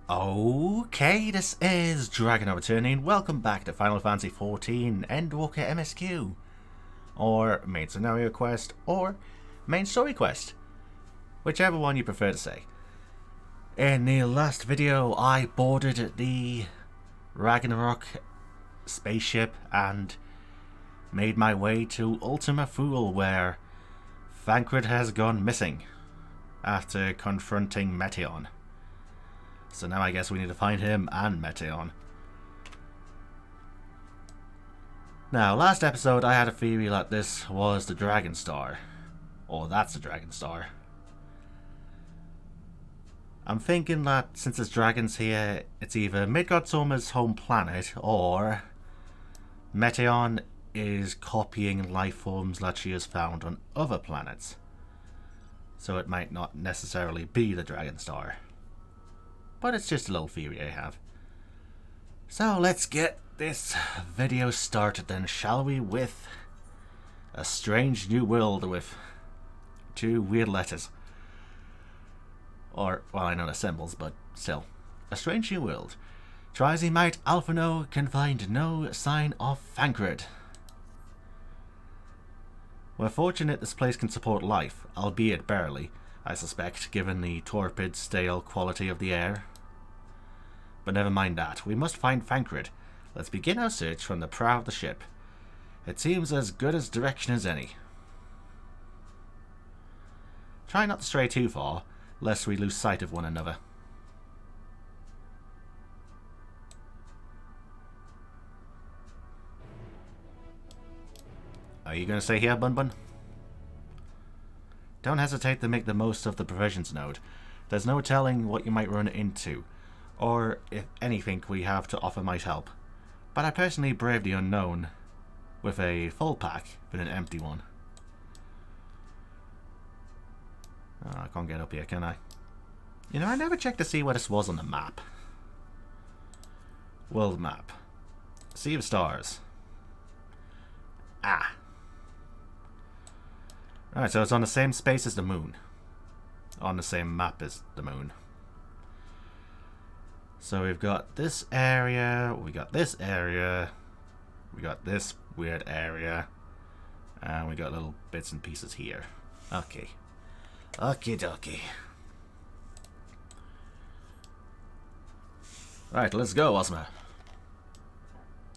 Okay, this is DragonofEternity, and welcome back to Final Fantasy XIV Endwalker MSQ, or Main Scenario Quest, or Main Story Quest, whichever one you prefer to say. In the last video, I boarded the Ragnarok spaceship and made my way to Ultima Thule, where Thancred has gone missing after confronting Meteion. So now I guess we need to find him and Meteion. Now, last episode I had a theory that this was the Dragon Star. Or that's the Dragon Star. I'm thinking that since there's dragons here, it's either Midgardsormr's home planet, or Meteion is copying life forms that she has found on other planets. So it might not necessarily be the Dragon Star. But it's just a little theory I have. So let's get this video started then, shall we, with a strange new world with two weird letters. Or, well, I know the symbols, but still. A strange new world. Try as he might, Alphino can find no sign of Thancred. We're fortunate this place can support life, albeit barely, I suspect, given the torpid, stale quality of the air. But never mind that, we must find Thancred. Let's begin our search from the prow of the ship. It seems as good as direction as any. Try not to stray too far, lest we lose sight of one another. Are you going to stay here, Bun Bun? Don't hesitate to make the most of the provisions node. There's no telling what you might run into, or if anything we have to offer might help. But I personally brave the unknown with a full pack than an empty one. Oh, I can't get up here, can I? You know, I never checked to see what this was on the map. World map. Sea of Stars. Ah. Alright, so it's on the same space as the moon. On the same map as the moon. So we've got this area, we got this area, we got this weird area, and we got little bits and pieces here. Okay. Okie dokie. Right, let's go, Ozma.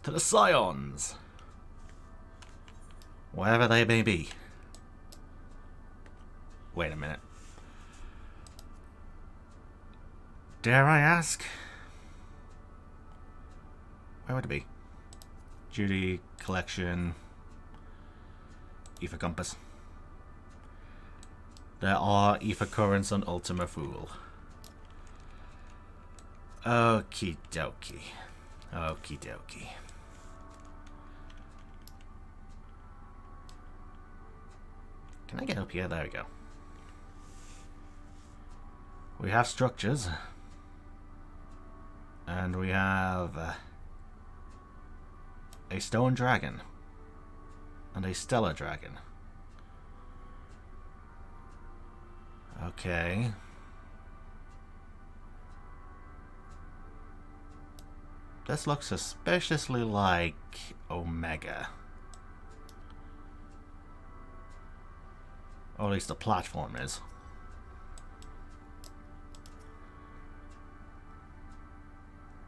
To the Scions. Wherever they may be. Wait a minute. Dare I ask? Where would it be? Judy, collection, ether compass. There are ether currents on Ultima Thule. Okie dokie. Okie dokie. Can I get up here? There we go. We have structures. And we have a stone dragon and a stellar dragon. Okay. This looks suspiciously like Omega. Or at least the platform is.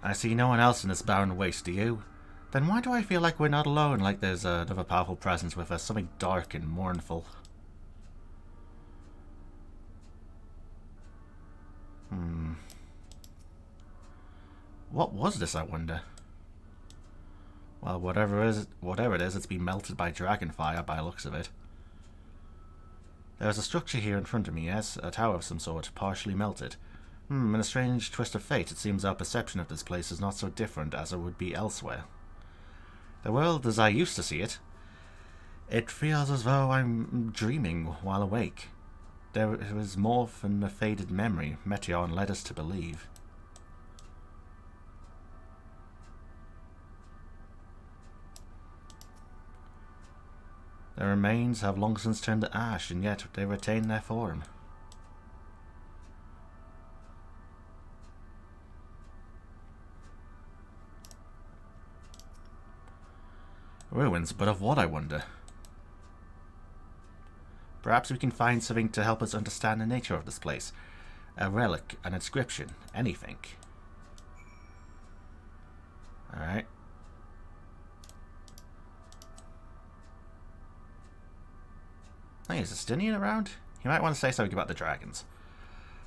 I see no one else in this barren waste, do you? Then why do I feel like we're not alone, like there's another powerful presence with us, something dark and mournful? What was this, I wonder? Well, whatever it is, it's been melted by dragon fire by the looks of it. There's a structure here in front of me, yes, a tower of some sort, partially melted. In a strange twist of fate, it seems our perception of this place is not so different as it would be elsewhere. The world as I used to see it. It feels as though I'm dreaming while awake. There is more than a faded memory Meteion led us to believe. Their remains have long since turned to ash, and yet they retain their form. Ruins, but of what, I wonder? Perhaps we can find something to help us understand the nature of this place. A relic, an inscription, anything. Alright. Hey, is Estinian around? You might want to say something about the dragons.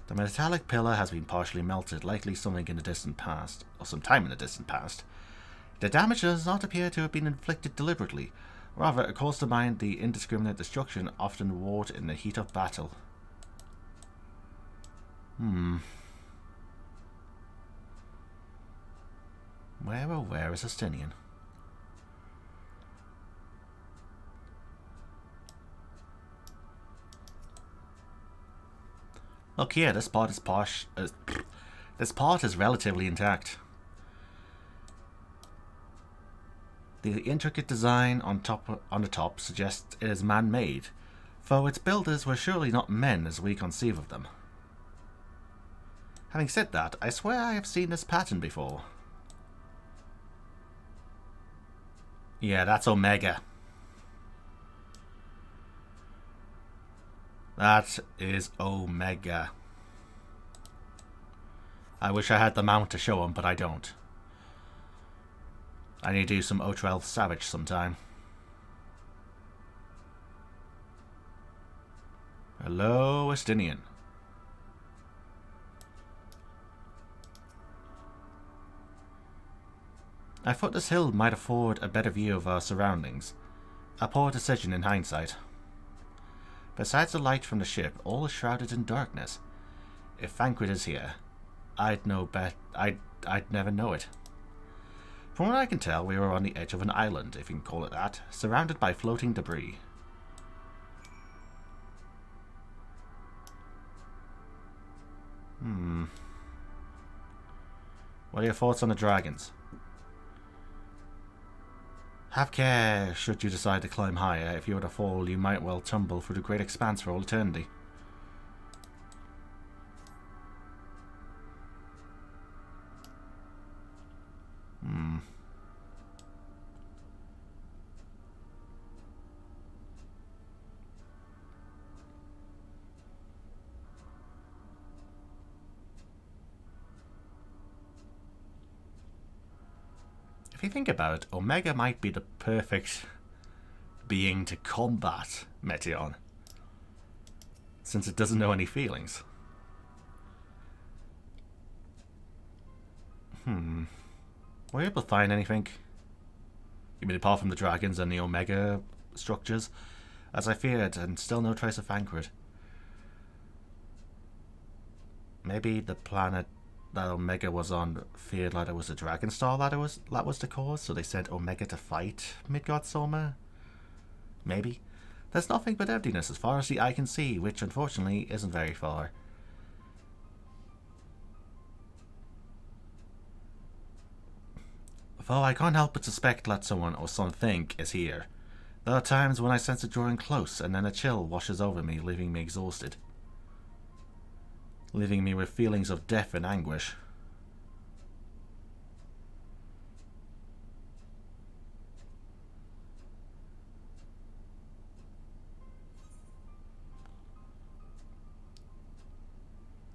The metallic pillar has been partially melted, likely something in the distant past, or some time in the distant past. The damage does not appear to have been inflicted deliberately. Rather, it calls to mind the indiscriminate destruction often wrought in the heat of battle. Where, oh where is Estinian? Look here, this part is posh. This part is relatively intact. The intricate design on the top suggests it is man-made, though its builders were surely not men as we conceive of them. Having said that, I swear I have seen this pattern before. Yeah, that's Omega. That is Omega. I wish I had the mount to show him, but I don't. I need to do some O12 Savage sometime. Hello, Estinian. I thought this hill might afford a better view of our surroundings. A poor decision in hindsight. Besides the light from the ship, all is shrouded in darkness. If Thancred is here, I'd never know it. From what I can tell, we were on the edge of an island, if you can call it that, surrounded by floating debris. What are your thoughts on the dragons? Have care should you decide to climb higher. If you were to fall, you might well tumble through the great expanse for all eternity. If you think about it, Omega might be the perfect being to combat Meteion, since it doesn't know any feelings. Were you able to find anything? You mean apart from the dragons and the Omega structures? As I feared, and still no trace of Thancred. Maybe the planet that Omega was on feared that it was a dragon star that was the cause, so they sent Omega to fight Midgard-Soma? Maybe. There's nothing but emptiness as far as the eye can see, which unfortunately isn't very far. Though I can't help but suspect that someone or something is here. There are times when I sense it drawing close, and then a chill washes over me, leaving me exhausted. Leaving me with feelings of death and anguish.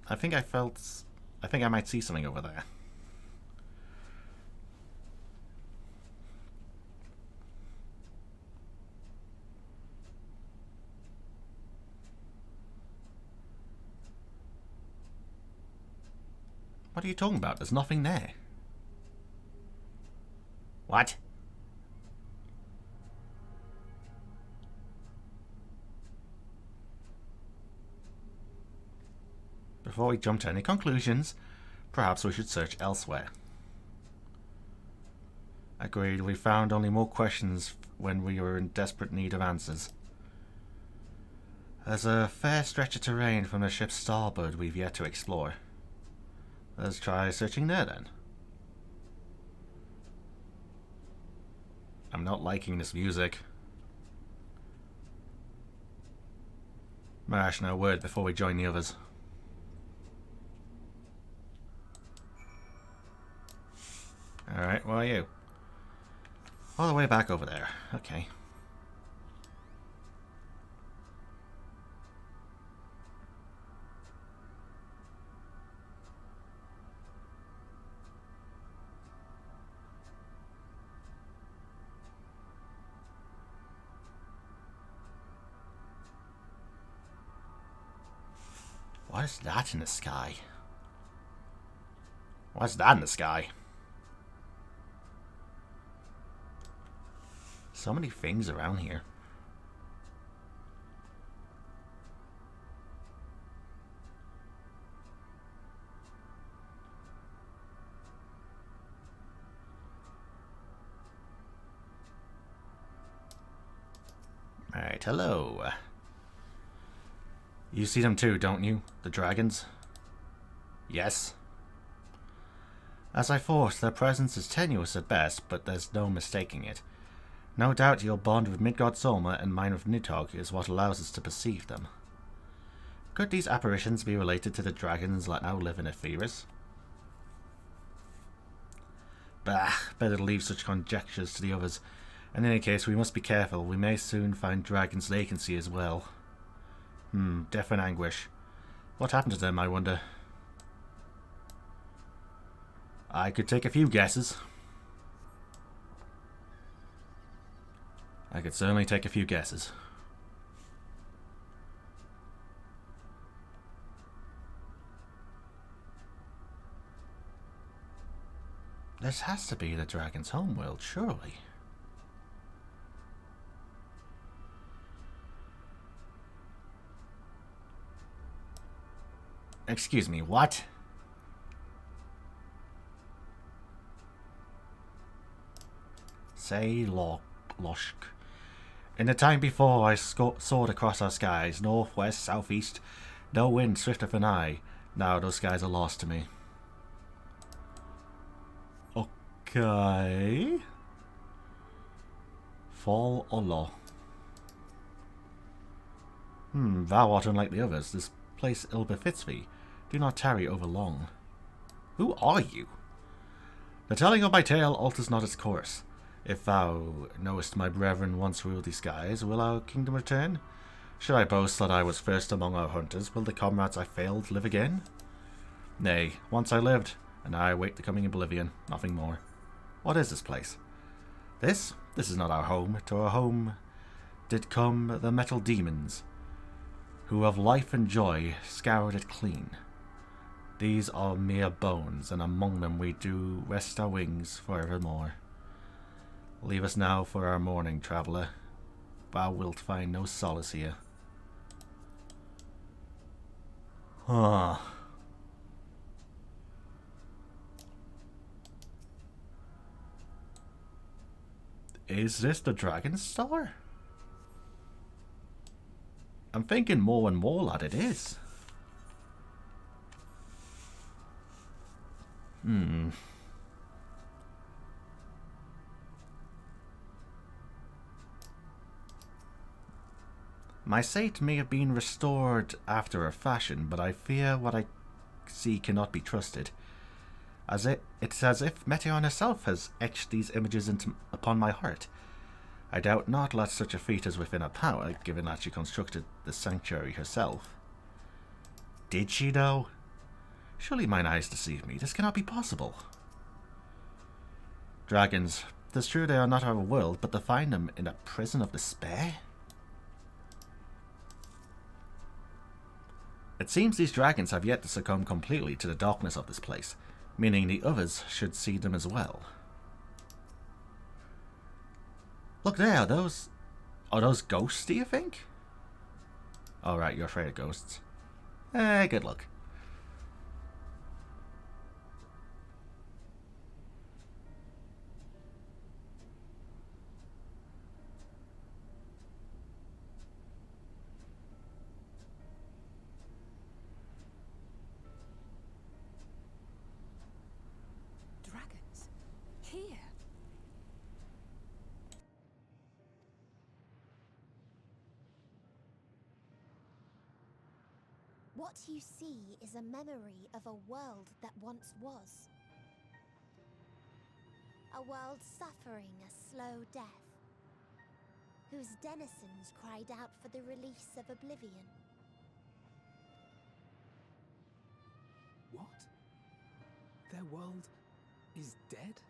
I think I might see something over there. What are you talking about? There's nothing there. What? Before we jump to any conclusions, perhaps we should search elsewhere. Agreed, we found only more questions when we were in desperate need of answers. There's a fair stretch of terrain from the ship's starboard we've yet to explore. Let's try searching there then. I'm not liking this music. Marsh, no word before we join the others. Alright, where are you? All the way back over there. Okay. What is that in the sky? What's that in the sky? So many things around here. Alright, hello. You see them too, don't you? The dragons? Yes. As I thought, their presence is tenuous at best, but there's no mistaking it. No doubt your bond with Midgard Solma and mine with Nidhogg is what allows us to perceive them. Could these apparitions be related to the dragons that now live in Epheris? Bah, better leave such conjectures to the others. In any case, we must be careful. We may soon find dragons they can see as well. Death and anguish. What happened to them, I wonder? I could take a few guesses. I could certainly take a few guesses. This has to be the dragon's homeworld, surely. Excuse me, what? Say, Loshk. In the time before I soared across our skies, north, west, southeast, no wind swifter than I. Now those skies are lost to me. Okay. Fall or law? Thou art unlike the others. This place ill befits thee. Do not tarry over long. Who are you? The telling of my tale alters not its course. If thou knowest my brethren once ruled these skies, will our kingdom return? Should I boast that I was first among our hunters, will the comrades I failed live again? Nay, once I lived, and I await the coming oblivion, nothing more. What is this place? This is not our home. To our home did come the metal demons, who of life and joy scoured it clean. These are mere bones, and among them we do rest our wings for evermore. Leave us now for our mourning, traveller. Thou wilt find no solace here. Is this the Dragon Star? I'm thinking more and more, lad, it is. My sight may have been restored after a fashion, but I fear what I see cannot be trusted. It's as if Meteion herself has etched these images upon my heart. I doubt not that such a feat is within her power, given that she constructed the sanctuary herself. Did she, though? Surely mine eyes deceive me. This cannot be possible. Dragons. 'Tis true they are not our world, but to find them in a prison of despair? It seems these dragons have yet to succumb completely to the darkness of this place, meaning the others should see them as well. Look there, are those ghosts, do you think? Alright, you're afraid of ghosts. Good luck. Dragons? Here? What you see is a memory of a world that once was. A world suffering a slow death, whose denizens cried out for the release of oblivion. What? Their world is dead?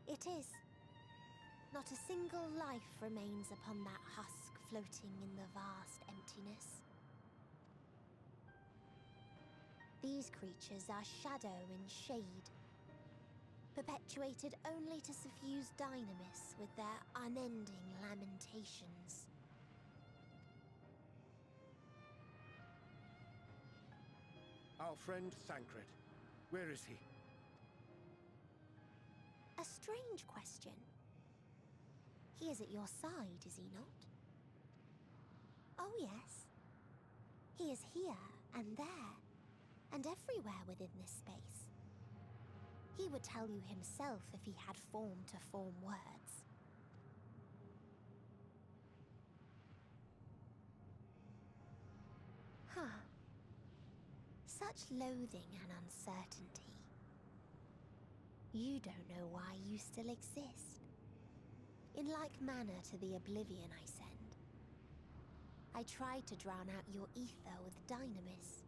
It is. Not a single life remains upon that husk floating in the vast emptiness. These creatures are shadow in shade, perpetuated only to suffuse dynamis with their unending lamentations. Our friend Thancred. Where is he? A strange question. He is at your side, is he not? Oh yes. He is here and there, and everywhere within this space. He would tell you himself if he had form to form words. Huh. Such loathing and uncertainty. You don't know why you still exist. In like manner to the oblivion I send, I tried to drown out your ether with dynamis.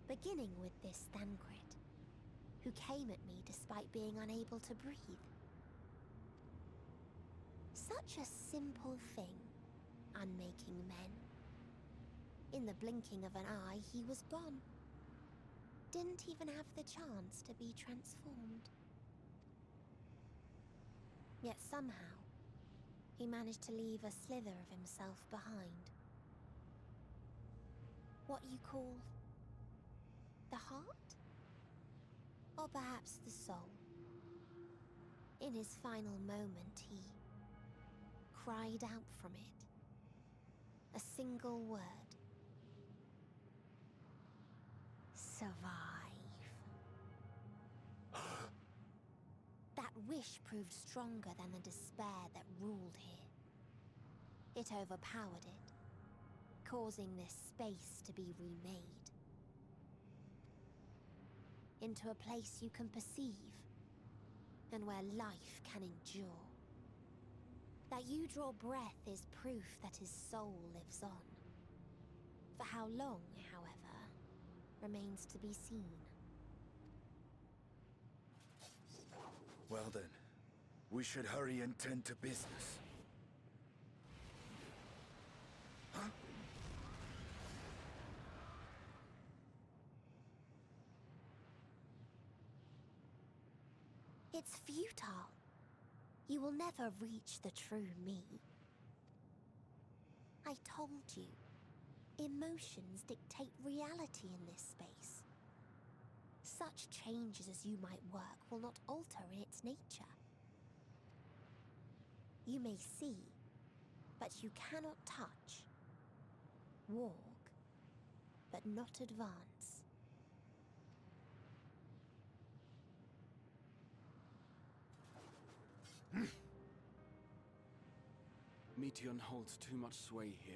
Beginning with this Thancred, who came at me despite being unable to breathe. Such a simple thing, unmaking men. In the blinking of an eye, he was gone. Didn't even have the chance to be transformed. Yet somehow, he managed to leave a slither of himself behind. What you call the heart? Or perhaps the soul. In his final moment, he cried out from it. A single word. Survive. That wish proved stronger than the despair that ruled here. It overpowered it, causing this space to be remade. Into a place you can perceive, and where life can endure. That you draw breath is proof that his soul lives on. For how long, however, remains to be seen. Well then, we should hurry and tend to business. Huh? It's futile. You will never reach the true me. I told you, emotions dictate reality in this space. Such changes as you might work will not alter in its nature. You may see, but you cannot touch. Walk, but not advance. Meteion holds too much sway here.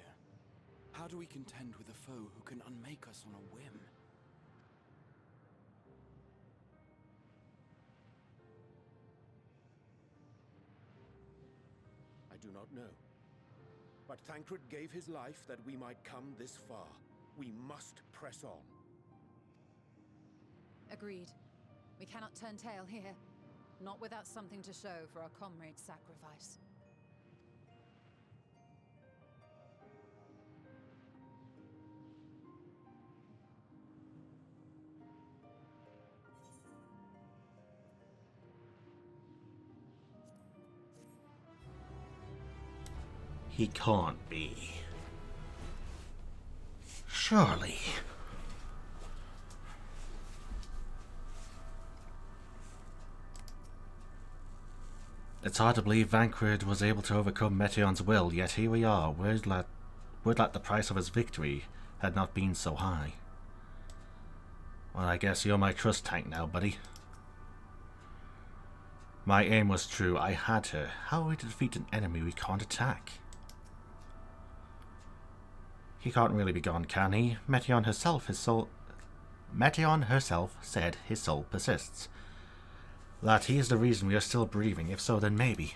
How do we contend with a foe who can unmake us on a whim? I do not know. But Thancred gave his life that we might come this far. We must press on. Agreed. We cannot turn tail here. Not without something to show for our comrade's sacrifice. He can't be. Surely. It's hard to believe Thancred was able to overcome Meteion's will, yet here we are. Would that the price of his victory had not been so high. Well, I guess you're my trust tank now, buddy. My aim was true. I had her. How are we to defeat an enemy we can't attack? He can't really be gone, can he? Meteion herself, his soul... Meteion herself said his soul persists. That he is the reason we are still breathing. If so, then maybe.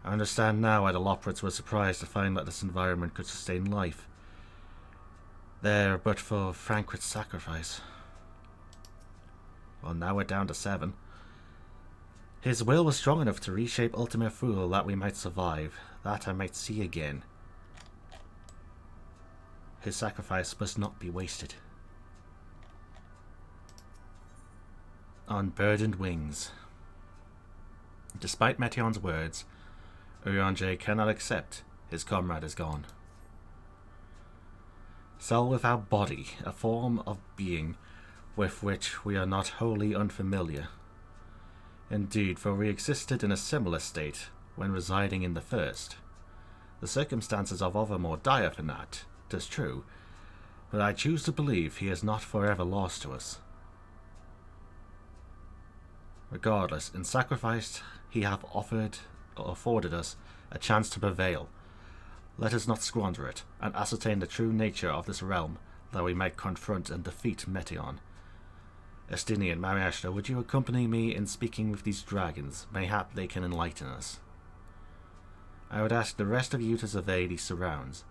I understand now why the Loprits were surprised to find that this environment could sustain life there, but for Frankrit's sacrifice. Well, now we're down to 7. His will was strong enough to reshape Ultima Thule that we might survive, that I might see again. His sacrifice must not be wasted. On burdened wings. Despite Meteion's words, Urianger cannot accept his comrade is gone. Soul without body, a form of being with which we are not wholly unfamiliar. Indeed, for we existed in a similar state when residing in the first. The circumstances are ever more dire than that, 'tis true, but I choose to believe he is not forever lost to us. Regardless, in sacrifice he hath afforded us a chance to prevail. Let us not squander it, and ascertain the true nature of this realm, that we might confront and defeat Meteion. Estini and Mariashta, would you accompany me in speaking with these dragons? Mayhap they can enlighten us. I would ask the rest of you to survey these surrounds.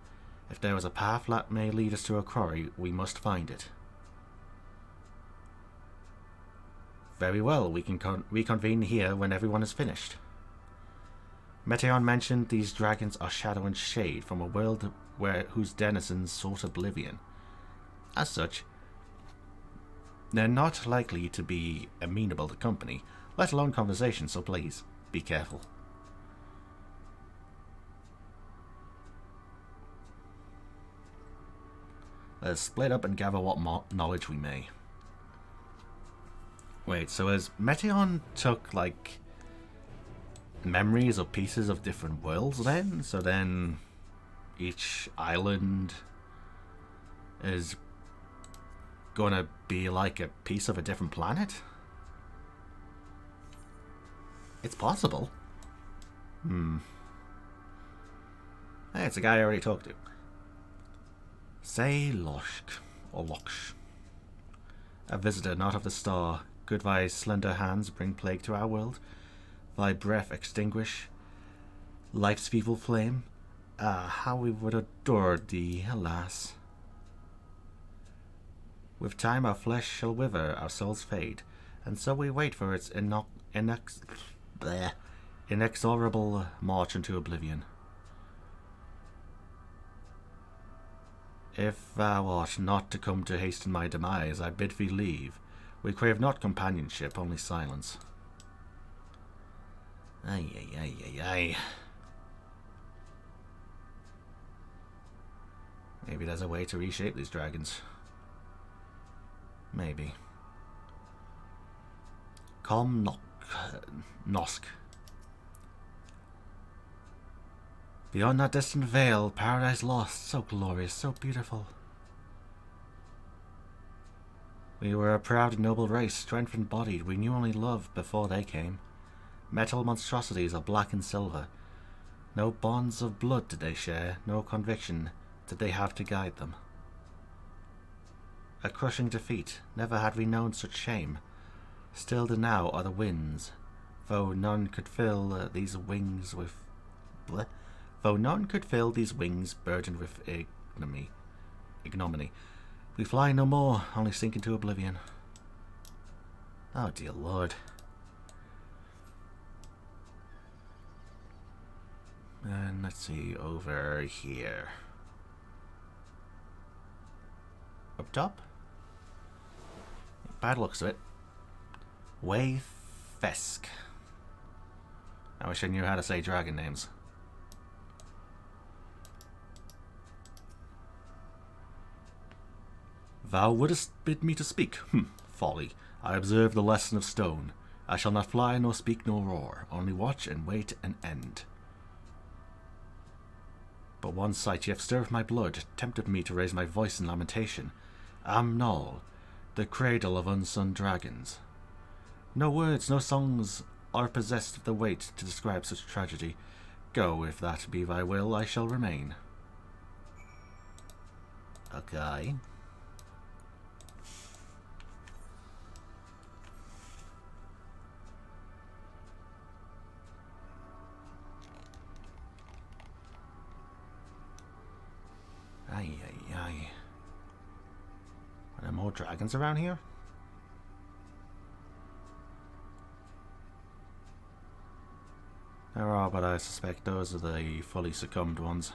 If there is a path that may lead us to a quarry, we must find it. Very well, we can reconvene here when everyone is finished. Meteion mentioned these dragons are shadow and shade from a world whose denizens sought oblivion. As such, they're not likely to be amenable to company, let alone conversation, so please, be careful. Let's split up and gather what knowledge we may. Wait, so as Meteion took, like, memories of pieces of different worlds then? So then each island is gonna be like a piece of a different planet? It's possible. Hey, it's a guy I already talked to. Say Loshk, or Loksh. A visitor not of the star. Could thy slender hands bring plague to our world? Thy breath extinguish life's feeble flame? Ah, how we would adore thee, alas. With time our flesh shall wither, our souls fade, and so we wait for its inexorable march into oblivion. If thou art not to come to hasten my demise, I bid thee leave. We crave not companionship, only silence. Ay. Maybe there's a way to reshape these dragons. Maybe. Nosk. Beyond that distant veil, paradise lost, so glorious, so beautiful. We were a proud and noble race, strength bodied, we knew only love before they came. Metal monstrosities are black and silver. No bonds of blood did they share, no conviction did they have to guide them. A crushing defeat, never had we known such shame. Stilled now are the winds, though none could fill these wings with... Though none could fill these wings burdened with ignominy. We fly no more, only sink into oblivion. Oh dear Lord. And let's see, over here. Up top? Bad looks of it. Wayfesk. I wish I knew how to say dragon names. Thou wouldst bid me to speak? Folly. I observe the lesson of stone. I shall not fly, nor speak, nor roar. Only watch and wait and end. But one sight yet stirred my blood, tempted me to raise my voice in lamentation. Amnol, the cradle of unsung dragons. No words, no songs are possessed of the weight to describe such tragedy. Go, if that be thy will, I shall remain. Okay. Aye, aye, aye. Are there more dragons around here? There are, but I suspect those are the fully succumbed ones.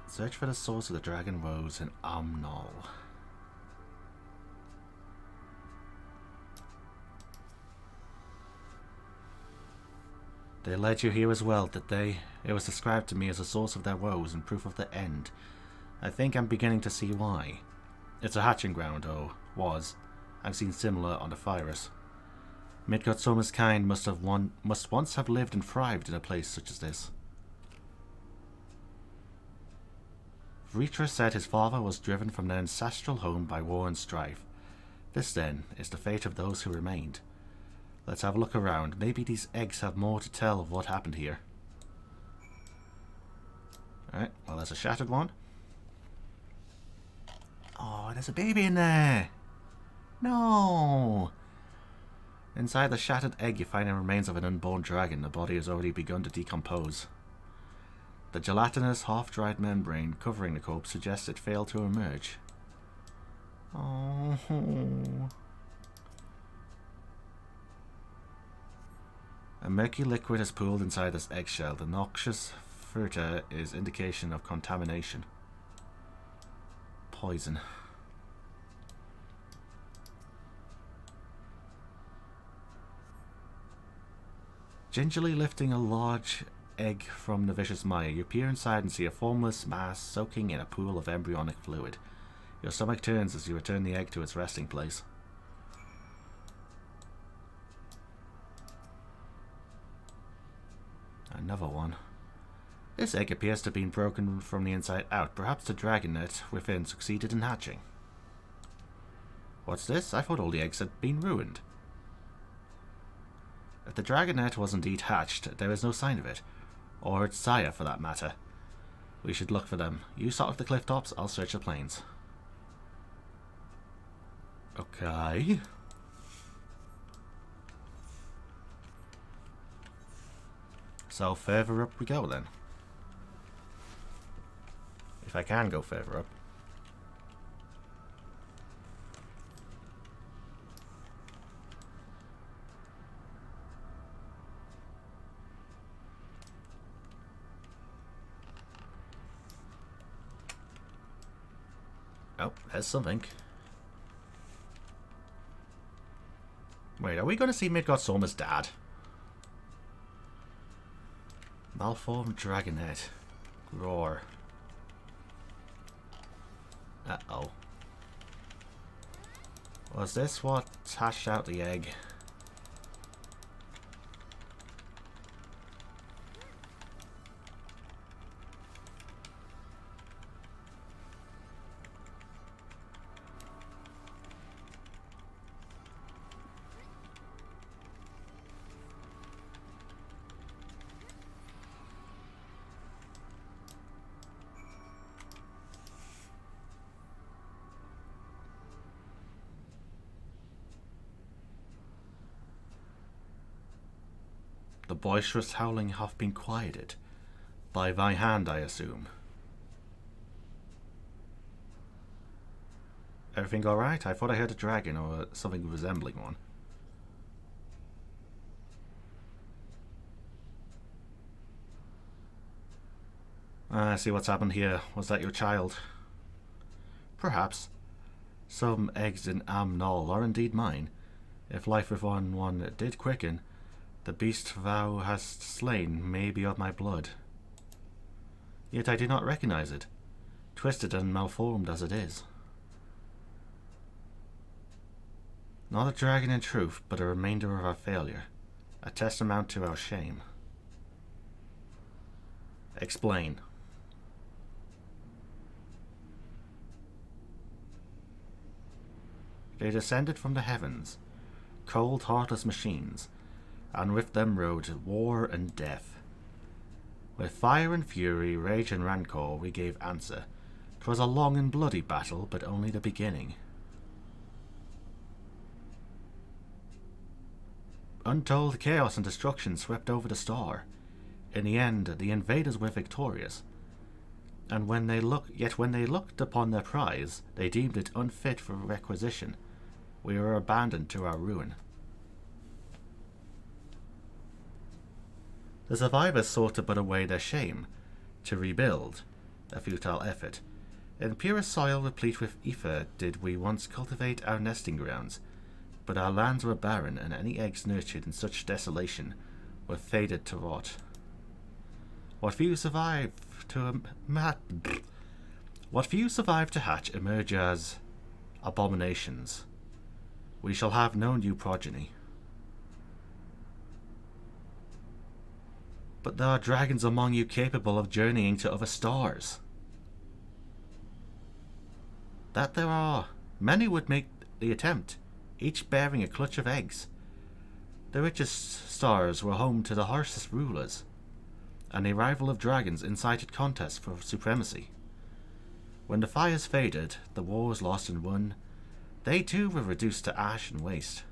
Search for the source of the dragon woes in Amnol. They led you here as well, did they? It was described to me as a source of their woes and proof of the end. I think I'm beginning to see why. It's a hatching ground, or was. I've seen similar on the Virus. Midgardsormr's kind must once have lived and thrived in a place such as this. Vritra said his father was driven from their ancestral home by war and strife. This, then, is the fate of those who remained. Let's have a look around. Maybe these eggs have more to tell of what happened here. Alright, well, there's a shattered one. Oh, there's a baby in there! No! Inside the shattered egg, you find the remains of an unborn dragon. The body has already begun to decompose. The gelatinous, half-dried membrane covering the corpse suggests it failed to emerge. Oh. A murky liquid has pooled inside this eggshell. The noxious furta is indication of contamination. Poison. Gingerly lifting a large egg from the vicious mire, you peer inside and see a formless mass soaking in a pool of embryonic fluid. Your stomach turns as you return the egg to its resting place. Another one. This egg appears to have been broken from the inside out. Perhaps the dragon net within succeeded in hatching. What's this? I thought all the eggs had been ruined. If the dragon net was indeed hatched, there is no sign of it. Or its sire, for that matter. We should look for them. You sort of the cliff tops, I'll search the plains. Okay. So further up we go then. If I can go further up. Oh, there's something. Wait, are we going to see Midgardsormr's dad? Malformed dragonhead. Roar. Uh-oh. Was this what hatched out the egg? The boisterous howling hath been quieted. By thy hand, I assume. Everything alright? I thought I heard a dragon or something resembling one. I see what's happened here. Was that your child? Perhaps. Some eggs in Amnol are indeed mine. If life within one did quicken, the beast thou hast slain may be of my blood. Yet I do not recognize it, twisted and malformed as it is. Not a dragon in truth, but a remainder of our failure, a testament to our shame. Explain. They descended from the heavens, cold, heartless machines, and with them rode war and death. With fire and fury, rage and rancor, we gave answer. 'Twas a long and bloody battle, but only the beginning. Untold chaos and destruction swept over the star. In the end, the invaders were victorious. And when they looked upon their prize, they deemed it unfit for requisition. We were abandoned to our ruin. The survivors sought to put away their shame, to rebuild, a futile effort. In purest soil replete with ether did we once cultivate our nesting grounds, but our lands were barren, and any eggs nurtured in such desolation were fated to rot. What few survived to hatch emerge as abominations. We shall have no new progeny. But there are dragons among you capable of journeying to other stars. That there are. Many would make the attempt, each bearing a clutch of eggs. The richest stars were home to the harshest rulers, and the arrival of dragons incited contests for supremacy. When the fires faded, the wars lost and won, they too were reduced to ash and waste.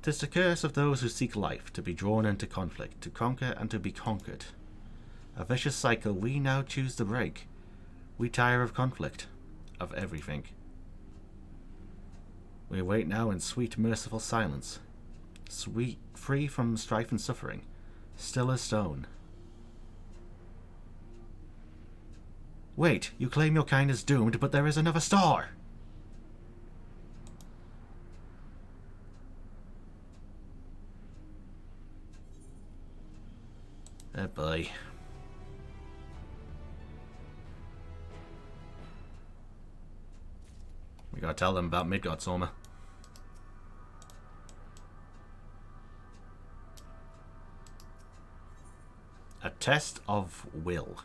'Tis the curse of those who seek life, to be drawn into conflict, to conquer and to be conquered. A vicious cycle we now choose to break. We tire of conflict, of everything. We await now in sweet, merciful silence, sweet, free from strife and suffering, still as stone. Wait, you claim your kind is doomed, but there is another star! Oh boy. We gotta tell them about Midgard Soma. A test of will.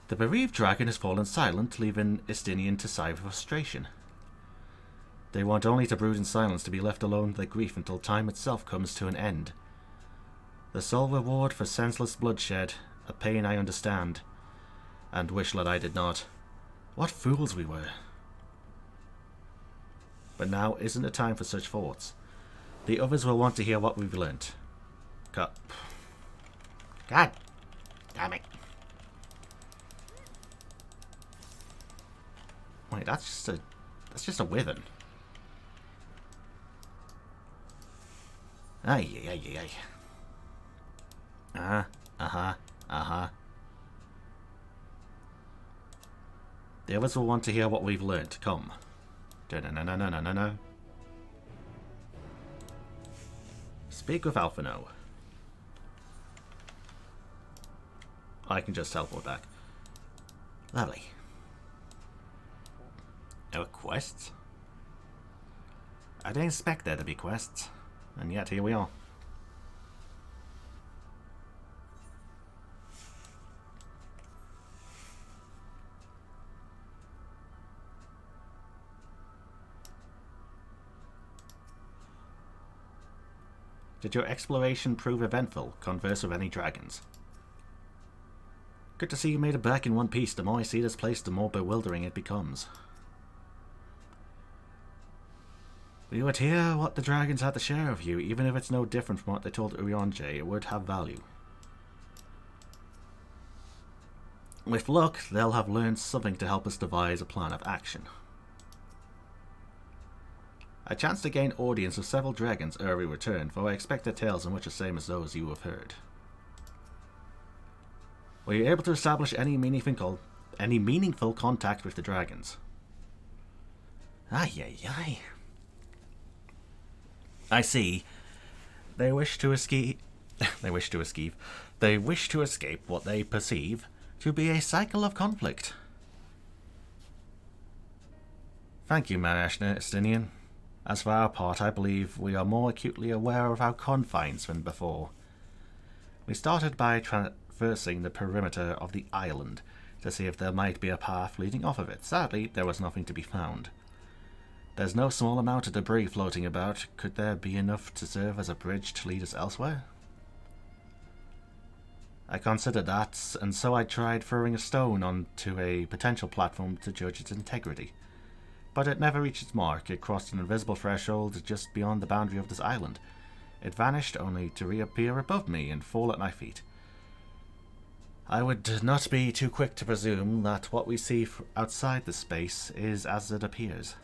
The bereaved dragon has fallen silent, leaving Estinian to sigh with frustration. They want only to brood in silence, to be left alone with their grief until time itself comes to an end. The sole reward for senseless bloodshed, a pain I understand, and wish that I did not. What fools we were. But now isn't the time for such thoughts. The others will want to hear what we've learnt. God damn it. Wait, that's just a wyvern. Ay. The others will want to hear what we've learnt. Come. No. Speak with Alphino. I can just teleport back. Lovely. No quests? I didn't expect there to be quests, and yet here we are. Did your exploration prove eventful? Converse with any dragons. Good to see you made it back in one piece. The more I see this place, the more bewildering it becomes. We would hear what the dragons had to share of you, even if it's no different from what they told Urianger. It would have value. With luck, they'll have learned something to help us devise a plan of action. I chanced to gain audience with several dragons ere we returned, for I expect their tales are much the same as those you have heard. Were you able to establish any meaningful contact with the dragons? Ay. I see. They wish to escape what they perceive to be a cycle of conflict. Thank you, Marashna Estinian. As for our part, I believe we are more acutely aware of our confines than before. We started by traversing the perimeter of the island to see if there might be a path leading off of it. Sadly, there was nothing to be found. There's no small amount of debris floating about. Could there be enough to serve as a bridge to lead us elsewhere? I considered that, and so I tried throwing a stone onto a potential platform to judge its integrity. But it never reached its mark. It crossed an invisible threshold just beyond the boundary of this island. It vanished only to reappear above me and fall at my feet. I would not be too quick to presume that what we see outside this space is as it appears.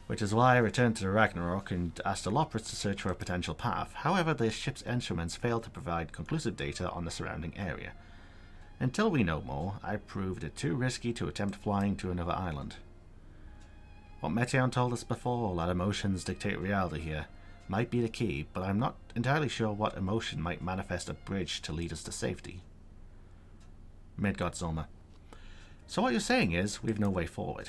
Which is why I returned to the Ragnarok and asked the Loprits to search for a potential path. However, the ship's instruments failed to provide conclusive data on the surrounding area. Until we know more, I proved it too risky to attempt flying to another island. What Meteion told us before, that emotions dictate reality here, might be the key, but I'm not entirely sure what emotion might manifest a bridge to lead us to safety. Midgard Zulma. So what you're saying is, we've no way forward.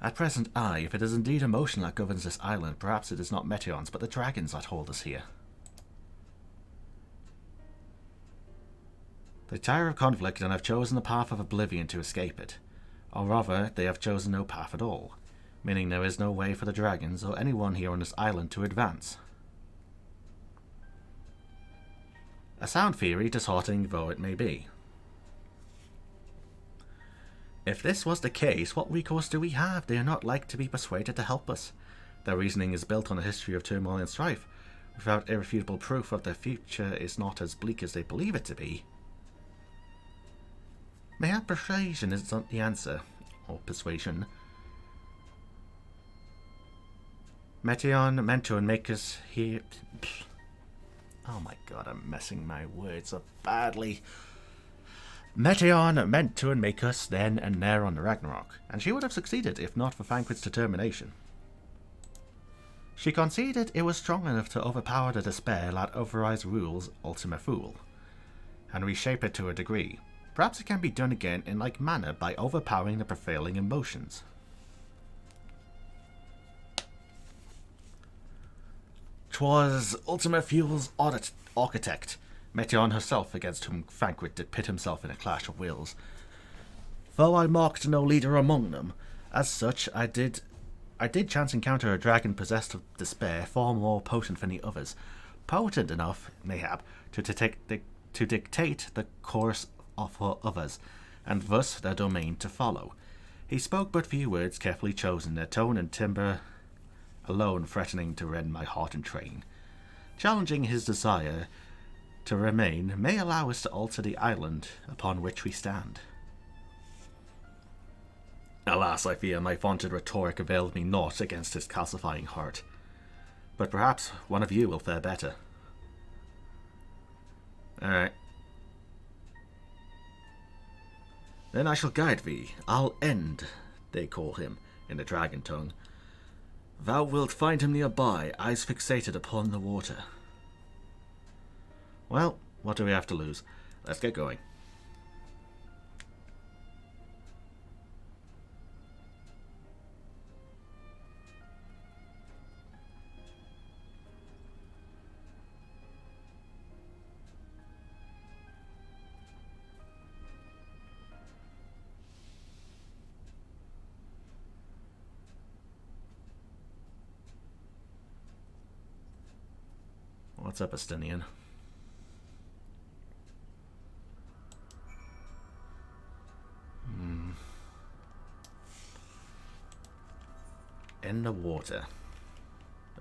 At present, aye, if it is indeed emotion that governs this island, perhaps it is not Meteion's, but the dragons that hold us here. They tire of conflict and have chosen the path of oblivion to escape it. Or rather, they have chosen no path at all, meaning there is no way for the dragons or anyone here on this island to advance. A sound theory, disheartening though it may be. If this was the case, what recourse do we have? They are not like to be persuaded to help us. Their reasoning is built on a history of turmoil and strife. Without irrefutable proof of their future is not as bleak as they believe it to be. Mayhap persuasion is not the answer. Or persuasion. Meteion meant to make us here. Oh my god, I'm messing my words up badly. Meteion meant to make us then and there on the Ragnarok, and she would have succeeded if not for Thancred's determination. She conceded it was strong enough to overpower the despair that overrides rules Ultima Thule, and reshape it to a degree. Perhaps it can be done again in like manner by overpowering the prevailing emotions. "'Twas Ultima Thule's architect, Meteion herself, against whom Thancred did pit himself in a clash of wills. Though I marked no leader among them, as such I did chance encounter a dragon possessed of despair far more potent than the others, potent enough, mayhap, to dictate the course for others, and thus their domain to follow. He spoke but few words, carefully chosen, their tone and timbre alone threatening to rend my heart in twain. Challenging his desire to remain may allow us to alter the island upon which we stand." Alas, I fear my vaunted rhetoric availed me naught against his calcifying heart. But perhaps one of you will fare better. Alright. "Then I shall guide thee. I'll end, they call him, in the dragon tongue. Thou wilt find him nearby, eyes fixated upon the water." Well, what do we have to lose? Let's get going. What's up, Estinian? In the water.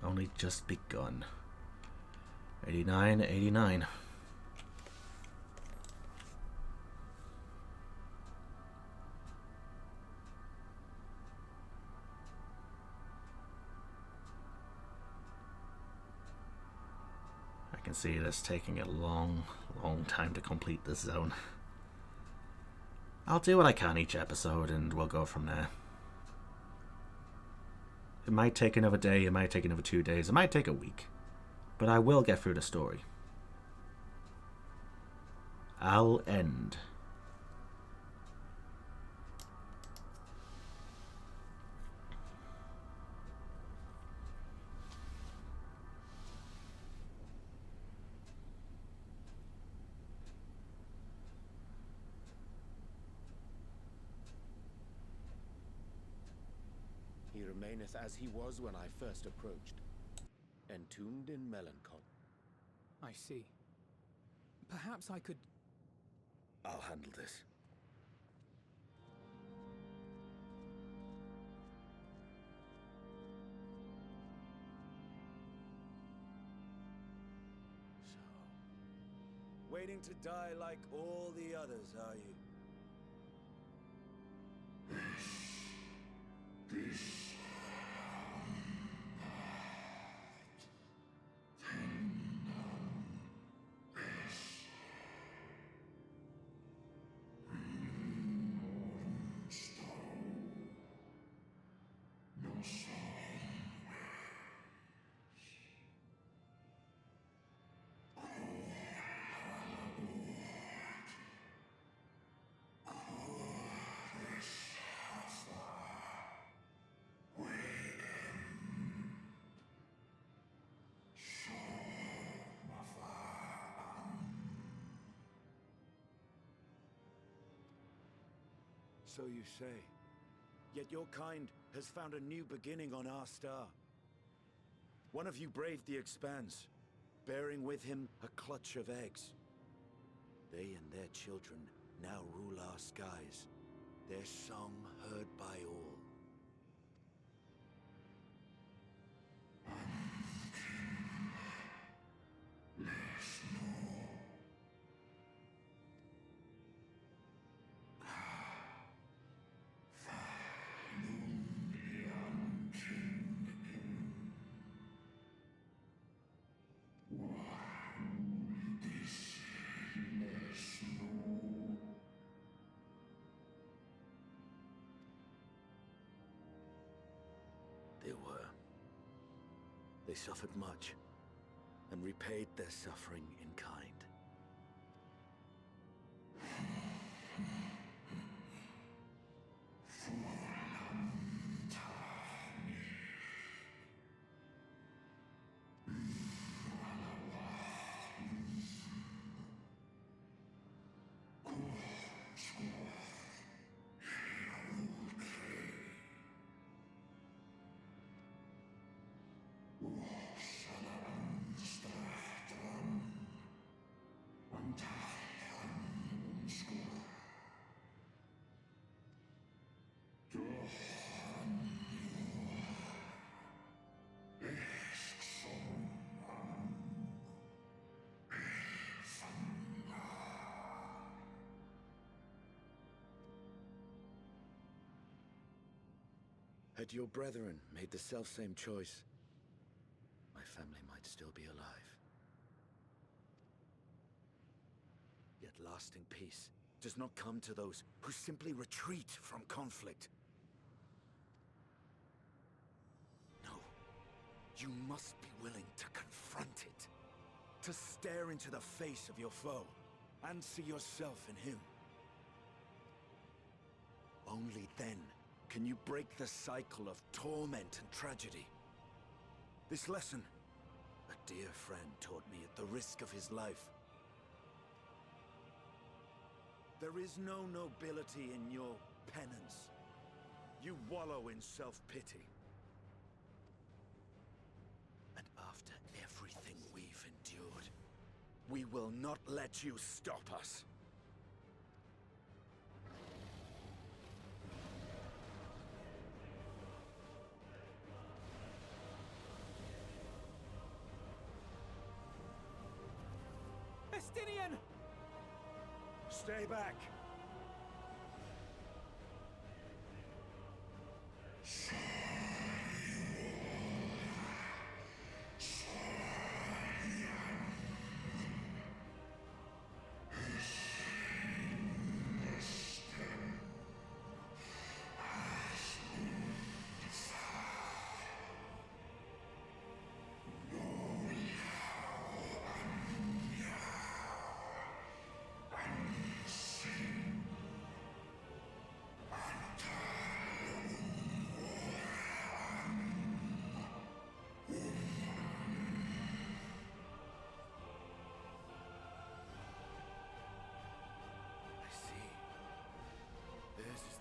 Only just begun. 89, 89. I can see this taking a long time to complete this zone. I'll do what I can each episode and we'll go from there. It might take another day, it might take another 2 days, it might take a week. But I will get through the story. I'll end. He remaineth as he was when I first approached. entombed in melancholy. I see. Perhaps I could... I'll handle this. So, waiting to die like all the others, are you? So you say. Yet your kind has found a new beginning on our star. One of you braved the Expanse, bearing with him a clutch of eggs. They and their children now rule our skies, their song heard by all. They were. They suffered much, and repaid their suffering in kind. Had your brethren made the selfsame choice, my family might still be alive. Yet lasting peace does not come to those who simply retreat from conflict. No, you must be willing to confront it, to stare into the face of your foe, and see yourself in him. Only then can you break the cycle of torment and tragedy. This lesson, a dear friend taught me at the risk of his life. There is no nobility in your penance. You wallow in self-pity. And after everything we've endured, we will not let you stop us. Estinian! Stay back!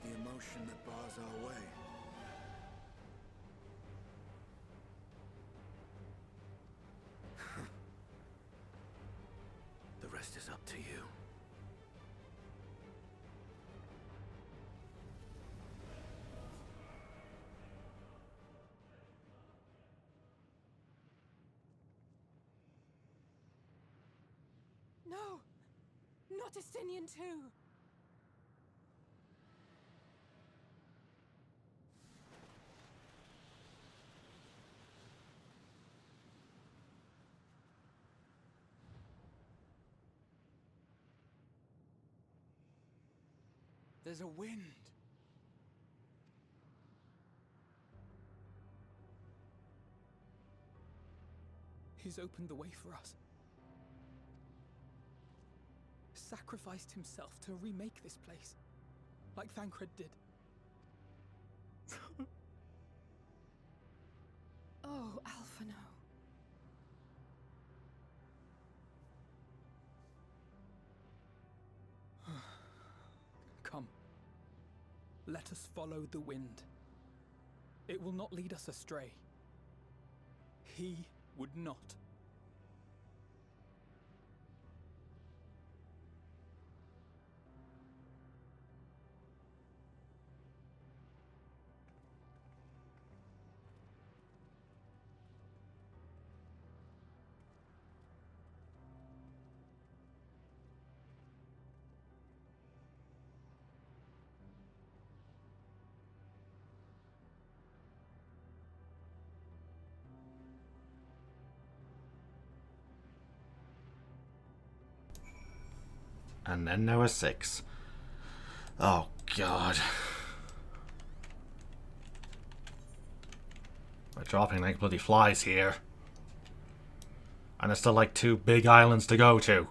The emotion that bars our way. rest is up to you. No! Not Estinian too! There's a wind. He's opened the way for us. Sacrificed himself to remake this place, like Thancred did. Oh, Alphino. Come. Let us follow the wind. It will not lead us astray. He would not. And then there was 6. Oh, God. We're dropping like bloody flies here. And there's still like 2 big islands to go to.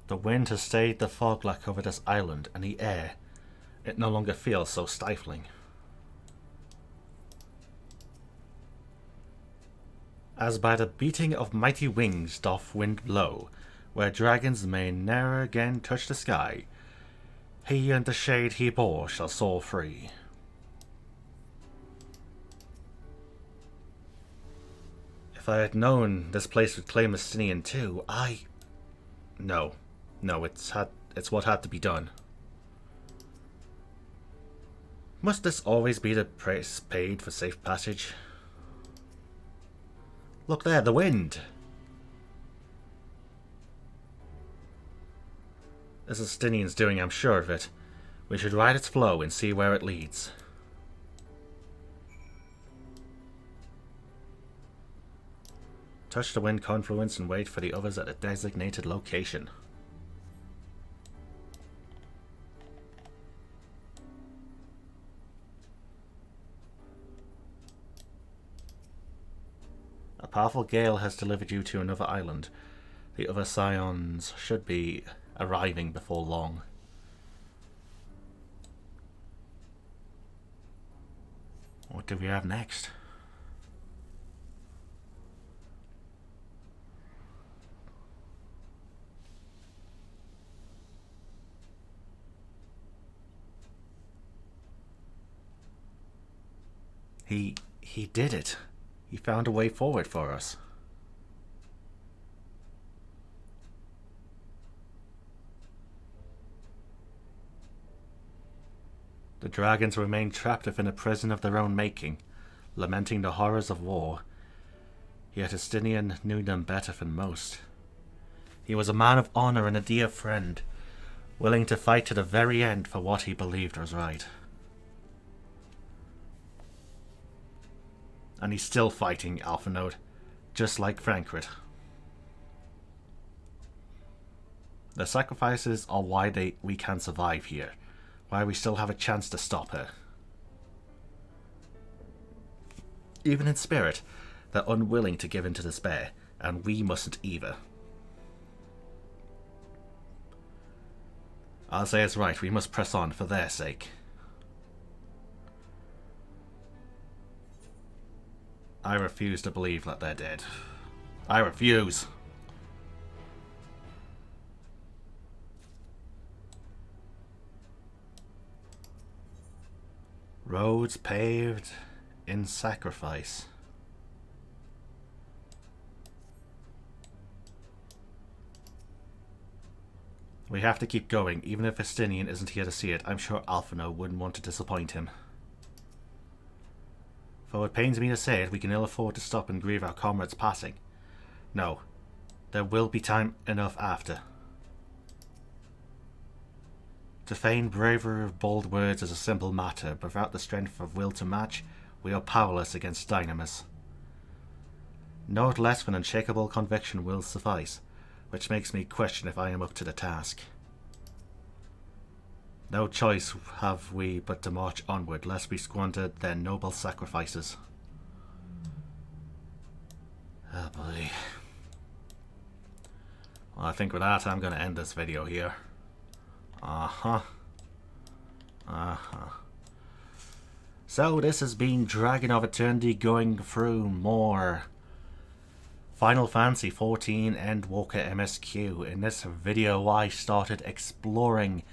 The wind has stayed the fog like over this island, and the air, it no longer feels so stifling. As by the beating of mighty wings doth wind blow, where dragons may ne'er again touch the sky, he and the shade he bore shall soar free. If I had known this place would claim Estinian too, No, it's what had to be done. Must this always be the price paid for safe passage? Look there, the wind! This is Estinian's doing, I'm sure of it. We should ride its flow and see where it leads. Touch the wind confluence and wait for the others at a designated location. A powerful gale has delivered you to another island. The other scions should be arriving before long. What do we have next? He did it. He found a way forward for us. The dragons remain trapped within a prison of their own making, lamenting the horrors of war. Yet Estinian knew them better than most. He was a man of honor and a dear friend, willing to fight to the very end for what he believed was right. And he's still fighting, Alphino, just like Thancred. The sacrifices are why we can survive here, why we still have a chance to stop her. Even in spirit, They're unwilling to give in to despair, and we mustn't either. I'll say it's right, we must press on for their sake. I refuse to believe that they're dead. I refuse! Roads paved in sacrifice. We have to keep going, even if Estinian isn't here to see it. I'm sure Alphino wouldn't want to disappoint him. Though it pains me to say it, we can ill afford to stop and grieve our comrades' passing. No, there will be time enough after. To feign bravery of bold words is a simple matter, but without the strength of will to match, we are powerless against dynamis. Not less than unshakable conviction will suffice, which makes me question if I am up to the task. No choice have we but to march onward, lest we squander their noble sacrifices. Oh boy. Well, I think with that I'm going to end this video here. So this has been DragonofEternity going through more Final Fantasy XIV Endwalker MSQ. In this video I started exploring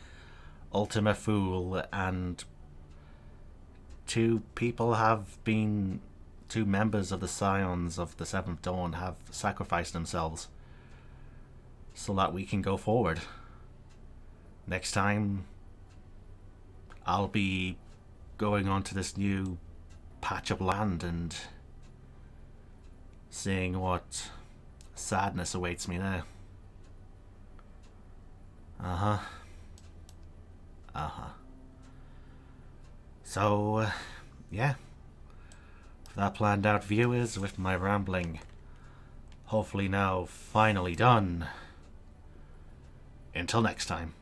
Ultima Thule, and two members of the Scions of the Seventh Dawn have sacrificed themselves so that we can go forward. Next time I'll be going on to this new patch of land and seeing what sadness awaits me there. So, yeah. For that planned out viewers, with my rambling hopefully now finally done. Until next time.